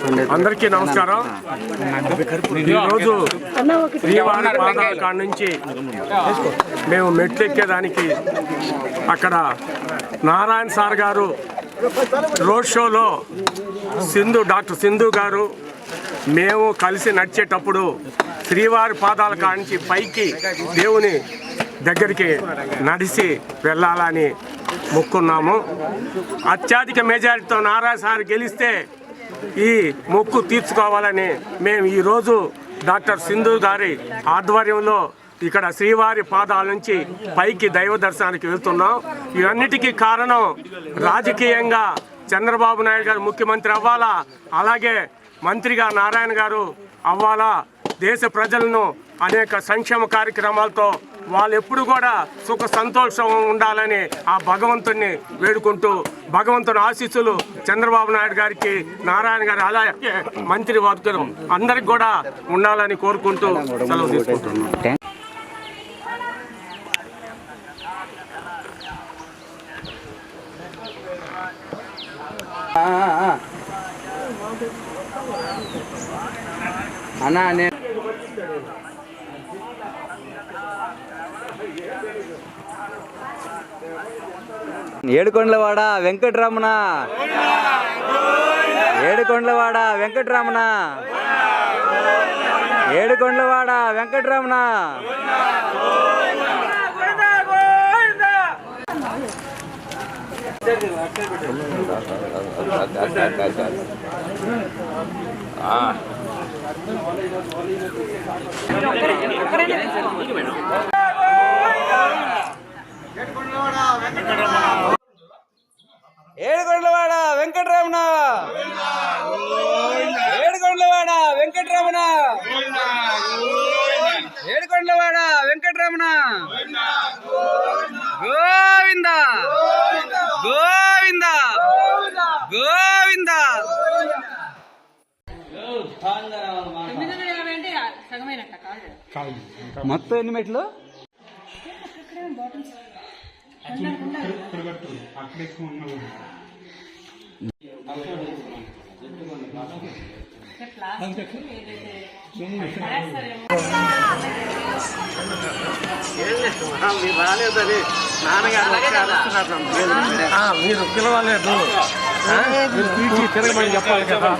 అందరికీ నమస్కారం. ఈరోజు శ్రీవారి పాదాల కాడ నుంచి మేము మెట్లెక్కేదానికి అక్కడ నారాయణ సార్ గారు రోడ్ షోలో డాక్టర్ సింధు గారు మేము కలిసి నడిచేటప్పుడు శ్రీవారి పాదాల కాడ నుంచి పైకి దేవుని దగ్గరికి నడిచి వెళ్ళాలని మొక్కున్నాము. అత్యధిక మెజారిటీతో నారాయణ సార్ గెలిస్తే ఈ మొక్కు తీర్చుకోవాలని మేము ఈరోజు డాక్టర్ సింధు గారి ఆధ్వర్యంలో ఇక్కడ శ్రీవారి పాదాల నుంచి పైకి దైవ దర్శనానికి వెళ్తున్నాం. ఇవన్నిటికీ కారణం రాజకీయంగా చంద్రబాబు నాయుడు గారు ముఖ్యమంత్రి అవ్వాలా, అలాగే మంత్రిగా నారాయణ గారు అవ్వాలా, దేశ ప్రజలను అనేక సంక్షేమ కార్యక్రమాలతో వాళ్ళు ఎప్పుడు కూడా సుఖ సంతోషం ఉండాలని ఆ భగవంతుని వేడుకుంటూ భగవంతుని ఆశీస్సులు చంద్రబాబు నాయుడు గారికి, నారాయణ గారు, అలాగే మంత్రి వర్గం అందరికి కూడా ఉండాలని కోరుకుంటూ సెలవు తీసుకుంటున్నాం. అన్నా నేను ఏడుకొండలవాడ వెంకటరమణ, ఏడుకొండలవాడ వెంకటరమణ, ఏడుకొండలవాడ వెంకటరమణ. ఏడుకొండలవాడ వెంకటరమణ, ఏడుకొండలవాడ వెంకటరమణ, ఏడుకొండలవాడ వెంకటరమణ. గోవింద గోవింద గోవింద. మొత్తం ఎన్ని మెట్లు? రాలేదని నాన్నగారు మీరు పిలవలేదు, మీరు పీచి తిరగమని చెప్పాలి కదా.